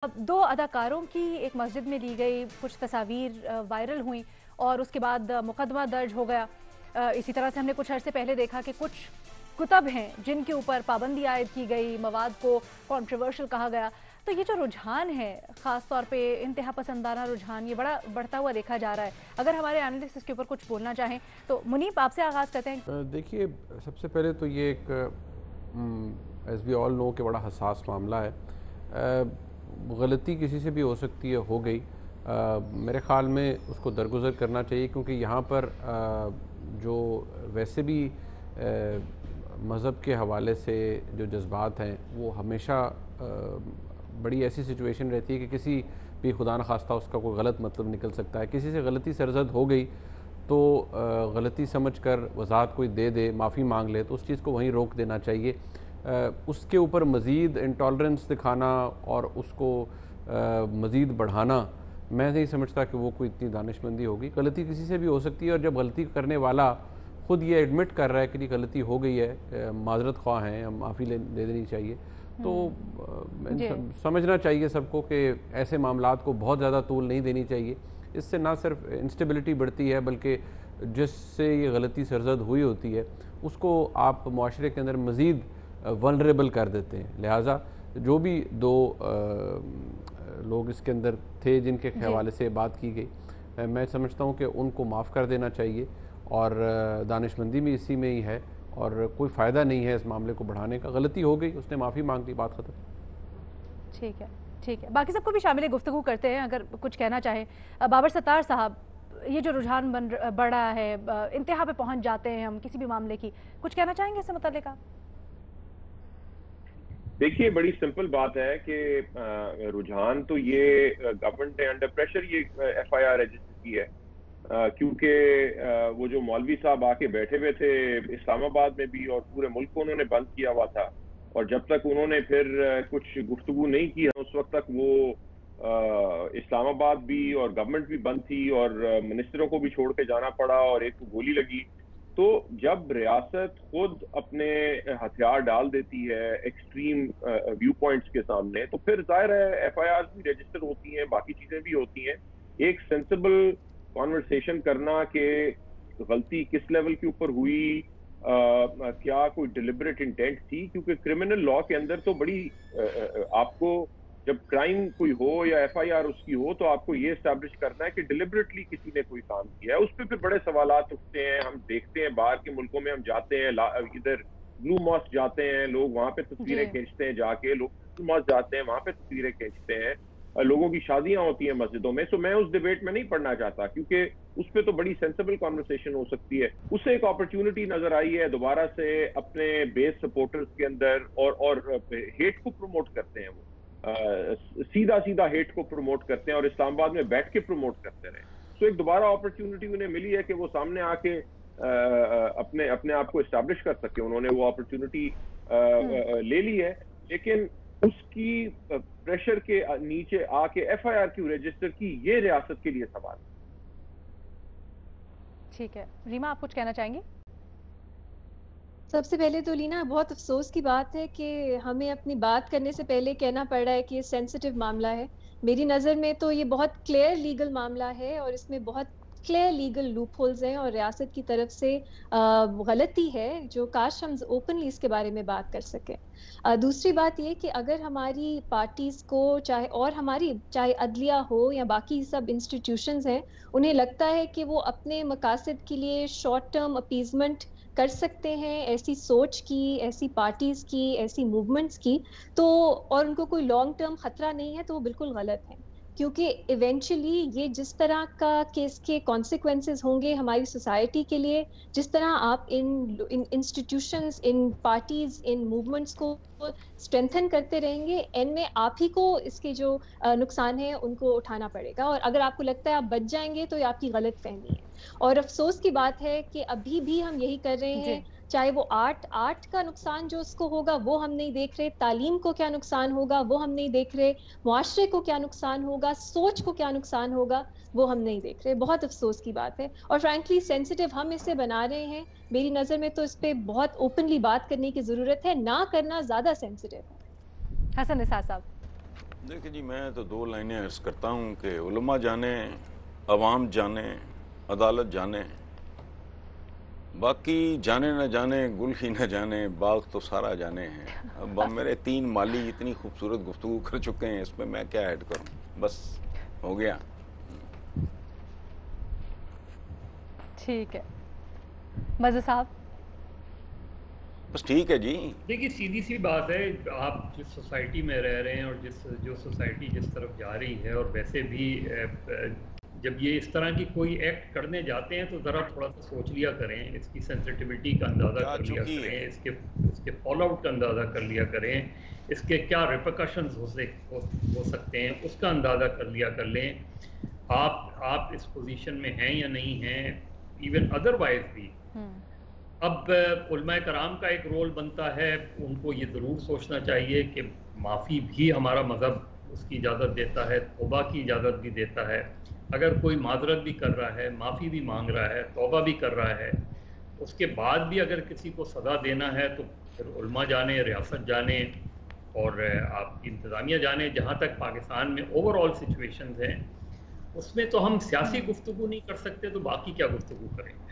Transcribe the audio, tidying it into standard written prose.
अब दो अदाकारों की एक मस्जिद में ली गई कुछ तस्वीर वायरल हुई और उसके बाद मुकदमा दर्ज हो गया। इसी तरह से हमने कुछ अर्से पहले देखा कि कुछ कुतब हैं जिनके ऊपर पाबंदी आयद की गई, मवाद को कंट्रोवर्शियल कहा गया। तो ये जो रुझान है, ख़ास तौर पे इंतहा पसंदाना रुझान, ये बड़ा बढ़ता हुआ देखा जा रहा है। अगर हमारे एनालिस्ट इसके ऊपर कुछ बोलना चाहें तो मुनीब, आपसे आगाज़ करते हैं। देखिए, सबसे पहले तो ये एक एज़ वी ऑल नो कि बड़ा हसास मामला है। गलती किसी से भी हो सकती है, हो गई। मेरे ख़्याल में उसको दरगुज़र करना चाहिए, क्योंकि यहाँ पर जो वैसे भी मज़हब के हवाले से जो जज्बात हैं वो हमेशा बड़ी ऐसी सिचुएशन रहती है कि किसी भी खुदा न खास्ता उसका कोई गलत मतलब निकल सकता है। किसी से गलती सरजद हो गई तो गलती समझकर वजाहत कोई दे दे, माफ़ी मांग ले, तो उस चीज़ को वहीं रोक देना चाहिए। उसके ऊपर मज़ीद इंटॉलरेंस दिखाना और उसको मज़ीद बढ़ाना, मैं नहीं समझता कि वो कोई इतनी दानिशमंदी होगी। गलती किसी से भी हो सकती है, और जब गलती करने वाला ख़ुद ये एडमिट कर रहा है कि गलती हो गई है, माजरत ख्वाह हैं, हम माफ़ी दे देनी चाहिए, तो समझना चाहिए सबको कि ऐसे मामलात को बहुत ज़्यादा तूल नहीं देनी चाहिए। इससे ना सिर्फ इंस्टेबिलिटी बढ़ती है, बल्कि जिससे ये गलती सरजद हुई होती है उसको आप मुआशरे के अंदर मज़ीद वल्नरेबल कर देते हैं। लिहाजा जो भी दो लोग इसके अंदर थे जिनके हवाले से बात की गई, मैं समझता हूँ कि उनको माफ़ कर देना चाहिए, और दानिशमंदी भी इसी में ही है, और कोई फ़ायदा नहीं है इस मामले को बढ़ाने का। गलती हो गई, उसने माफ़ी मांग ली, बात ख़त्म। ठीक है, ठीक है। बाकी सबको भी शामिल गुफ्तगू करते हैं, अगर कुछ कहना चाहें। बाबर सत्तार साहब, ये जो रुझान बढ़ रहा है, इंतहा पे पहुंच जाते हैं हम किसी भी मामले की, कुछ कहना चाहेंगे इससे मुताल्लिक आप? देखिए, बड़ी सिंपल बात है कि रुझान तो ये गवर्नमेंट ने अंडर प्रेशर ये एफआईआर रजिस्टर की है, क्योंकि वो जो मौलवी साहब आके बैठे हुए थे इस्लामाबाद में भी, और पूरे मुल्क को उन्होंने बंद किया हुआ था, और जब तक उन्होंने फिर कुछ गुफ्तगू नहीं की उस वक्त तक वो इस्लामाबाद भी और गवर्नमेंट भी बंद थी, और मिनिस्टरों को भी छोड़ के जाना पड़ा, और एक को गोली लगी। तो जब रियासत खुद अपने हथियार डाल देती है एक्सट्रीम व्यू पॉइंट्स के सामने, तो फिर जाहिर है एफआईआर भी रजिस्टर होती हैं, बाकी चीजें भी होती हैं। एक सेंसिबल कॉन्वर्सेशन करना कि गलती किस लेवल के ऊपर हुई, क्या कोई डिलिबरेट इंटेंट थी, क्योंकि क्रिमिनल लॉ के अंदर तो बड़ी आपको जब क्राइम कोई हो या एफआईआर उसकी हो, तो आपको ये एस्टैब्लिश करना है कि डिलिबरेटली किसी ने कोई काम किया है। उस पर फिर बड़े सवालात उठते हैं। हम देखते हैं बाहर के मुल्कों में, हम जाते हैं इधर ब्लू मॉस्क जाते हैं, लोग वहां पे तस्वीरें खींचते हैं, जाके लोग ब्लू मॉस्क जाते हैं, वहां पे तस्वीरें खींचते हैं, लोगों की शादियां होती हैं मस्जिदों में। सो मैं उस डिबेट में नहीं पढ़ना चाहता, क्योंकि उस पर तो बड़ी सेंसिबल कॉन्वर्सेशन हो सकती है। उससे एक अपॉर्चुनिटी नजर आई है दोबारा से अपने बेस सपोर्टर्स के अंदर, और हेट को प्रमोट करते हैं वो, सीधा सीधा हेट को प्रमोट करते हैं, और इस्लामाबाद में बैठ के प्रमोट करते रहे। सो एक दोबारा अपॉर्चुनिटी उन्हें मिली है कि वो सामने आके अपने अपने आप को एस्टैब्लिश कर सके। उन्होंने वो अपॉर्चुनिटी ले ली है, लेकिन उसकी प्रेशर के नीचे आके एफआईआर क्यों रजिस्टर की, ये रियासत के लिए सवाल है। ठीक है, रीमा, आप कुछ कहना चाहेंगे? सबसे पहले तो लीना, बहुत अफसोस की बात है कि हमें अपनी बात करने से पहले कहना पड़ रहा है कि ये सेंसिटिव मामला है। मेरी नज़र में तो ये बहुत क्लियर लीगल मामला है, और इसमें बहुत क्लियर लीगल लूप होल्स हैं, और रियासत की तरफ से गलती है जो काश हम ओपनली इसके बारे में बात कर सकें। दूसरी बात ये कि अगर हमारी पार्टीज को चाहे अदलिया हो या बाकी सब इंस्टीट्यूशंस हैं, उन्हें लगता है कि वो अपने मकासद के लिए शॉर्ट टर्म अपीजमेंट कर सकते हैं, ऐसी सोच की, ऐसी पार्टीज की, ऐसी मूवमेंट्स की, तो और उनको कोई लॉन्ग टर्म खतरा नहीं है, तो वो बिल्कुल गलत है। क्योंकि इवेंचुअली ये जिस तरह का केस के कॉन्सिक्वेंसेस होंगे हमारी सोसाइटी के लिए, जिस तरह आप इन इंस्टीट्यूशंस, इन पार्टीज, इन मूवमेंट्स को स्ट्रेंथन करते रहेंगे, एंड में आप ही को इसके जो नुकसान है उनको उठाना पड़ेगा। और अगर आपको लगता है आप बच जाएंगे, तो ये आपकी गलत फहमी है। और अफसोस की बात है कि अभी भी हम यही कर रहे हैं, चाहे वो आर्ट का नुकसान जो उसको होगा वो हम नहीं देख रहे, तालीम को क्या नुकसान होगा वो हम नहीं देख रहे, मुआशरे को क्या नुकसान होगा, सोच को क्या नुकसान होगा वो हम नहीं देख रहे। बहुत अफसोस की बात है, और फ्रैंकली सेंसिटिव हम इसे बना रहे हैं। मेरी नज़र में तो इस पे बहुत ओपनली बात करने की ज़रूरत है, ना करना ज़्यादा सेंसिटिव है। हसन निसार साहब। دیکھیں جی، میں تو 2 لائنیں عرض کرتا ہوں کہ علماء جانے، عوام جانے، عدالت جانے، باقی جانے نہ جانے، گل ہی نہ جانے، باغ تو سارا جانے ہیں۔ اب ہم میرے 3 مالی اتنی خوبصورت گفتگو کر چکے ہیں، اس میں میں کیا ایڈ کروں، بس ہو گیا۔ ٹھیک ہے مزہ صاحب۔ بس ٹھیک ہے جی۔ دیکھیے سیدھی سی بات ہے، آپ جس سوسائٹی میں رہ رہے ہیں اور جو سوسائٹی جس طرف جا رہی ہے، اور ویسے بھی جب یہ اس طرح کی کوئی ایکٹ کرنے جاتے ہیں تو ذرا تھوڑا سا سوچ لیا کریں، اس کی سینسٹیوٹی کا اندازہ جا کر لیا چکی کریں، ہے۔ اس کے فال آؤٹ کا اندازہ کر لیا کریں، اس کے کیا ریپرکشنز ہو سکتے ہیں اس کا اندازہ کر لیا کر لیں۔ آپ اس پوزیشن میں ہیں یا نہیں ہیں، ایون ادروائز بھی۔ اب علماء کرام کا ایک رول بنتا ہے، ان کو یہ ضرور سوچنا چاہیے کہ معافی بھی ہمارا مذہب اس کی اجازت دیتا ہے، توبہ کی اجازت بھی دیتا ہے۔ اگر کوئی معذرت بھی کر رہا ہے، معافی بھی مانگ رہا ہے، توبہ بھی کر رہا ہے، اس کے بعد بھی اگر کسی کو سزا دینا ہے تو پھر علماء جانے، ریاست جانے، اور آپ کی انتظامیہ جانے۔ جہاں تک پاکستان میں اوور آل سچویشنز ہیں، اس میں تو ہم سیاسی گفتگو نہیں کر سکتے، تو باقی کیا گفتگو کریں گے۔